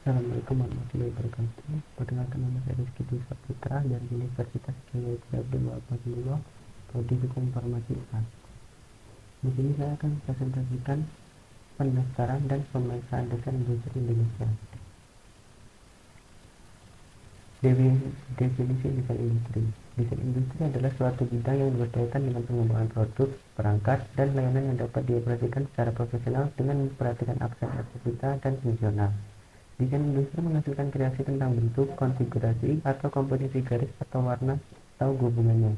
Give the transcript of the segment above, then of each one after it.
Assalamualaikum warahmatullahi wabarakatuh. Perkenalkan, nama saya Rizky Dwi Saputra dari Universitas Kiai Abdul Wahab Fadlullah, Prodi Hukum Farmasi UNAD. Di sini saya akan presentasikan pendaftaran dan pemeriksaan desain industri Indonesia. Definisi desain industri. Desain industri adalah suatu bidang yang berkaitan dengan pengembangan produk, perangkat, dan layanan yang dapat dioperasikan secara profesional dengan memperhatikan aspek estetika dan fungsional. Desain industri menghasilkan kreasi tentang bentuk, konfigurasi, atau komposisi garis atau warna atau hubungannya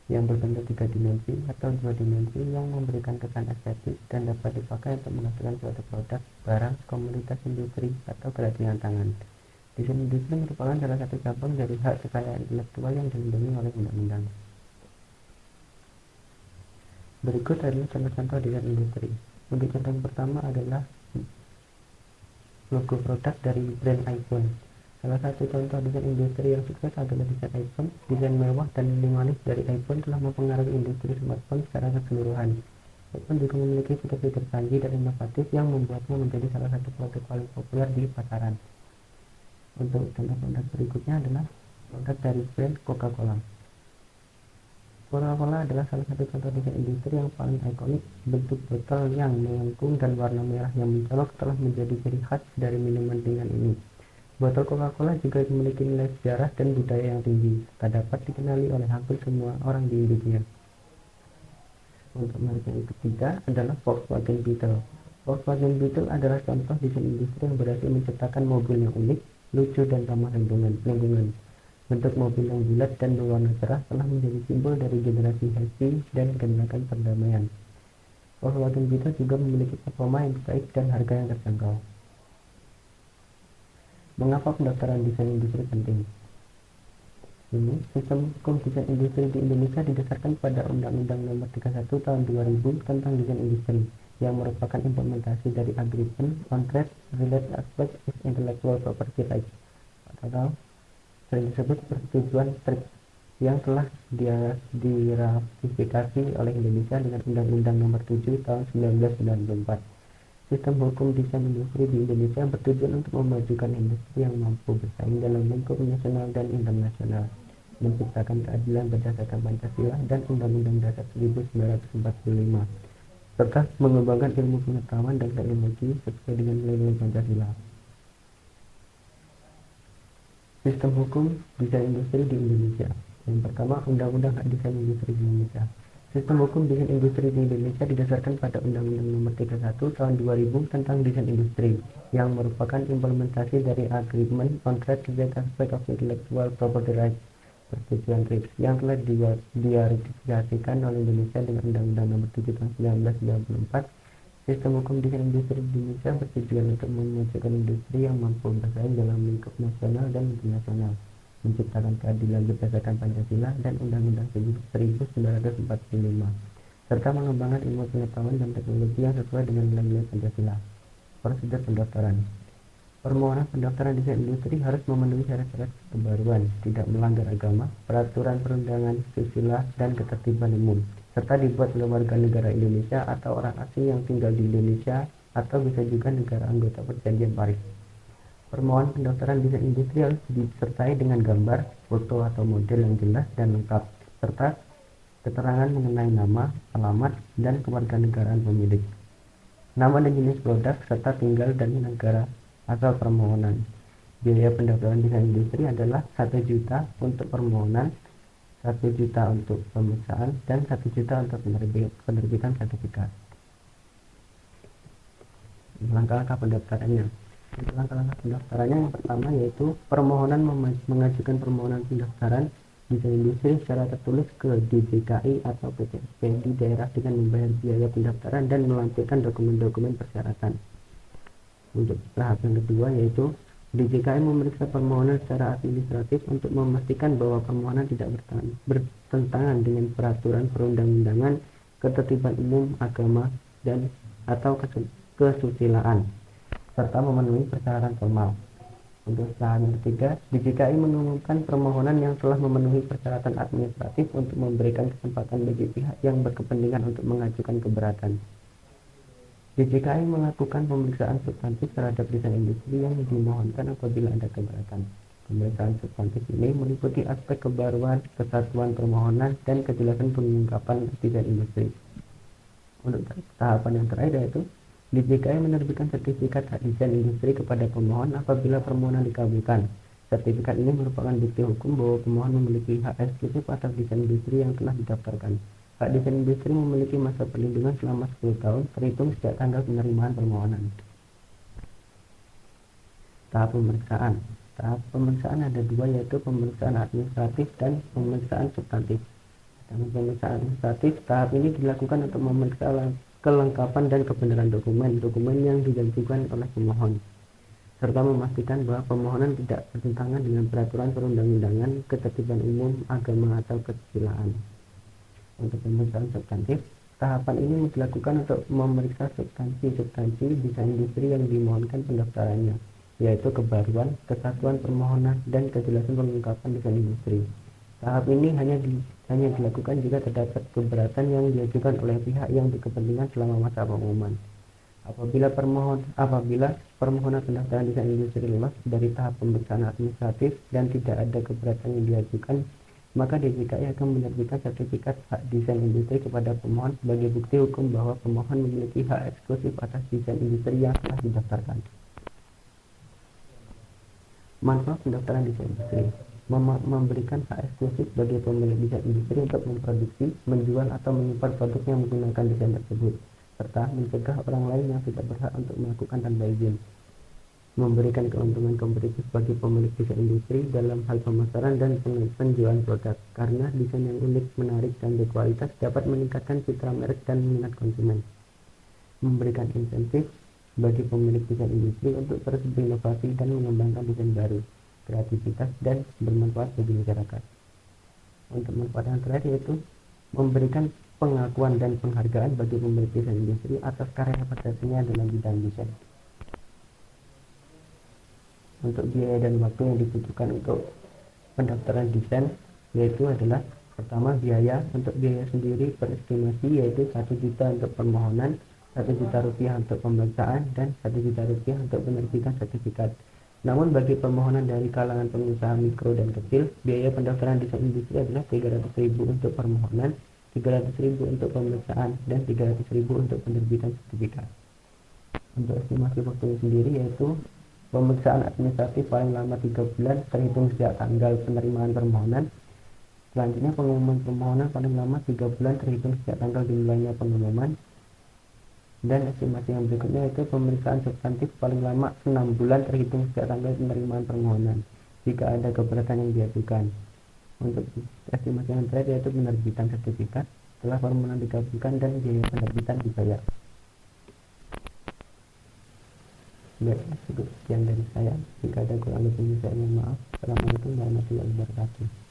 yang berbentuk 3 dimensi atau 2 dimensi yang memberikan kesan estetik dan dapat dipakai untuk menghasilkan suatu produk, barang, komoditas industri, atau kerajinan tangan. Desain industri merupakan salah satu cabang dari hak kekayaan intelektual yang dilindungi oleh undang-undang. Berikut adalah contoh-contoh desain industri. Untuk contoh yang pertama adalah logo produk dari brand iPhone. Salah satu contoh desain industri yang sukses adalah desain iPhone. Desain mewah dan minimalis dari iPhone telah mempengaruhi industri smartphone secara keseluruhan. iPhone juga memiliki fitur-fitur canggih dan inovatif yang membuatnya menjadi salah satu produk paling populer di pasaran. Untuk contoh produk berikutnya adalah produk dari brand Coca-Cola. Coca-Cola adalah salah satu contoh desain industri yang paling ikonik. Bentuk botol yang melengkung dan warna merah yang mencolok telah menjadi ciri khas dari minuman ringan ini. Botol Coca-Cola juga memiliki nilai sejarah dan budaya yang tinggi, tak dapat dikenali oleh hampir semua orang di dunia. Untuk merek yang ketiga adalah Volkswagen Beetle. Volkswagen Beetle adalah contoh desain industri yang berhasil menciptakan mobil yang unik, lucu, dan ramah lingkungan. Bentuk mobil yang bulat dan berwarna cerah telah menjadi simbol dari generasi happy dan gerakan perdamaian. Volkswagen Beetle juga memiliki performa yang baik dan harga yang terjangkau. Mengapa pendaftaran desain industri penting? Sistem hukum desain industri di Indonesia didasarkan pada Undang-Undang Nomor 31 Tahun 2000 tentang desain industri, yang merupakan implementasi dari Agreement on Trade Related Aspects of Intellectual Property Rights atau sering disebut persetujuan TRIPS, yang telah diratifikasi oleh Indonesia dengan Undang-Undang Nomor 7 Tahun 1994. Sistem hukum desain industri di Indonesia bertujuan untuk memajukan industri yang mampu bersaing dalam lingkup nasional dan internasional, menciptakan keadilan berdasarkan Pancasila dan Undang-Undang Dasar 1945, serta mengembangkan ilmu pengetahuan dan teknologi sesuai dengan nilai-nilai Pancasila. Sistem hukum desain industri di Indonesia. Yang pertama, Undang-Undang Hak Desain Industri di Indonesia. Sistem hukum desain industri di Indonesia didasarkan pada Undang-Undang Nomor 31 Tahun 2000 tentang desain industri, yang merupakan implementasi dari Agreement on Trade Related Aspects of Intellectual Property Rights (persetujuan TRIPS) yang telah diratifikasikan oleh Indonesia dengan Undang-Undang Nomor 7 Tahun 1994. Sistem hukum desain industri di Indonesia bertujuan untuk memajukan industri yang mampu bersaing dalam lingkup nasional dan internasional, menciptakan keadilan berdasarkan Pancasila dan Undang-Undang 1945, serta mengembangkan ilmu pengetahuan dan teknologi yang sesuai dengan nilai-nilai Pancasila. Prosedur pendaftaran. Permohonan pendaftaran desain industri harus memenuhi syarat-syarat kebaruan, tidak melanggar agama, peraturan perundangan, susila, dan ketertiban umum, serta dibuat oleh warga negara Indonesia atau orang asing yang tinggal di Indonesia, atau bisa juga negara anggota Perjanjian Paris. Permohonan pendaftaran desain industri harus disertai dengan gambar, foto atau model yang jelas dan lengkap, serta keterangan mengenai nama, alamat, dan kewarganegaraan pemilik, nama dan jenis produk, serta tinggal dan negara asal permohonan. Biaya pendaftaran desain industri adalah 1 juta untuk permohonan, 1 juta untuk pemeriksaan, dan 1 juta untuk penerbitan sertifikat. Langkah-langkah pendaftarannya. Langkah-langkah pendaftarannya yang pertama yaitu permohonan mengajukan permohonan pendaftaran desain industri secara tertulis ke DJKI atau PTSP di daerah dengan membayar biaya pendaftaran dan melampirkan dokumen-dokumen persyaratan. Untuk tahap yang kedua yaitu DJKI memeriksa permohonan secara administratif untuk memastikan bahwa permohonan tidak bertentangan dengan peraturan perundang-undangan, ketertiban umum, agama, dan atau kesusilaan, serta memenuhi persyaratan formal. Untuk tahap yang ketiga, DJKI mengumumkan permohonan yang telah memenuhi persyaratan administratif untuk memberikan kesempatan bagi pihak yang berkepentingan untuk mengajukan keberatan. DJKI melakukan pemeriksaan substantif terhadap desain industri yang dimohonkan apabila ada keberatan. Pemeriksaan substantif ini meliputi aspek kebaruan, kesatuan permohonan, dan kejelasan pengungkapan desain industri. Untuk tahapan yang terakhir yaitu DJKI menerbitkan sertifikat hak desain industri kepada pemohon apabila permohonan dikabulkan. Sertifikat ini merupakan bukti hukum bahwa pemohon memiliki hak eksklusif atas desain industri yang telah didaftarkan. Hak desain industri memiliki masa perlindungan selama 10 tahun terhitung sejak tanggal penerimaan permohonan. Tahap pemeriksaan. Tahap pemeriksaan ada dua, yaitu pemeriksaan administratif dan pemeriksaan substantif. Dalam pemeriksaan administratif, tahap ini dilakukan untuk memeriksa kelengkapan dan kebenaran dokumen yang diajukan oleh pemohon, serta memastikan bahwa permohonan tidak bertentangan dengan peraturan perundang-undangan, ketertiban umum, agama, atau kesusilaan. Untuk pemeriksaan substantif, tahapan ini dilakukan untuk memeriksa substansi desain industri yang dimohonkan pendaftarannya, yaitu kebaruan, kesatuan permohonan, dan kejelasan pengungkapan desain industri. Tahap ini hanya dilakukan jika terdapat keberatan yang diajukan oleh pihak yang berkepentingan selama masa pengumuman. Apabila permohonan pendaftaran desain industri lolos dari tahap pemeriksaan administratif dan tidak ada keberatan yang diajukan, maka DJKI akan menerbitkan sertifikat hak desain industri kepada pemohon sebagai bukti hukum bahwa pemohon memiliki hak eksklusif atas desain industri yang telah didaftarkan. Manfaat pendaftaran desain industri: memberikan hak eksklusif bagi pemilik desain industri untuk memproduksi, menjual, atau menyimpan produk yang menggunakan desain tersebut, serta mencegah orang lain yang tidak berhak untuk melakukan tanpa izin. Memberikan keuntungan kompetitif bagi pemilik desain industri dalam hal pemasaran dan penjualan produk, karena desain yang unik, menarik, dan berkualitas dapat meningkatkan citra merek dan minat konsumen. Memberikan insentif bagi pemilik desain industri untuk terus berinovasi dan mengembangkan desain baru, kreativitas, dan bermanfaat bagi masyarakat. Untuk manfaat yang terakhir yaitu memberikan pengakuan dan penghargaan bagi pemilik desain industri atas karya prestasinya dalam bidang desain. Untuk biaya dan waktu yang dibutuhkan untuk pendaftaran desain yaitu adalah: pertama, biaya. Untuk biaya sendiri berestimasi yaitu 1 juta untuk permohonan, 1 juta rupiah untuk pemeriksaan, dan 1 juta rupiah untuk penerbitan sertifikat. Namun bagi permohonan dari kalangan pengusaha mikro dan kecil, biaya pendaftaran desain industri adalah 300.000 untuk permohonan, 300.000 untuk pemeriksaan, dan 300.000 untuk penerbitan sertifikat. Untuk estimasi waktunya sendiri yaitu pemeriksaan administratif paling lama 3 bulan terhitung sejak tanggal penerimaan permohonan. Selanjutnya pengumuman permohonan paling lama 3 bulan terhitung sejak tanggal dimulainya pengumuman. Dan estimasi yang berikutnya yaitu pemeriksaan substantif paling lama 6 bulan terhitung sejak tanggal penerimaan permohonan jika ada keberatan yang diajukan. Untuk estimasi yang terakhir yaitu penerbitan sertifikat setelah permohonan dikabulkan dan biaya penerbitan dibayar. Baik, cukup sekian dari saya. Jika ada kurang lebihnya saya mohon maaf. Assalamualaikum warahmatullahi wabarakatuh.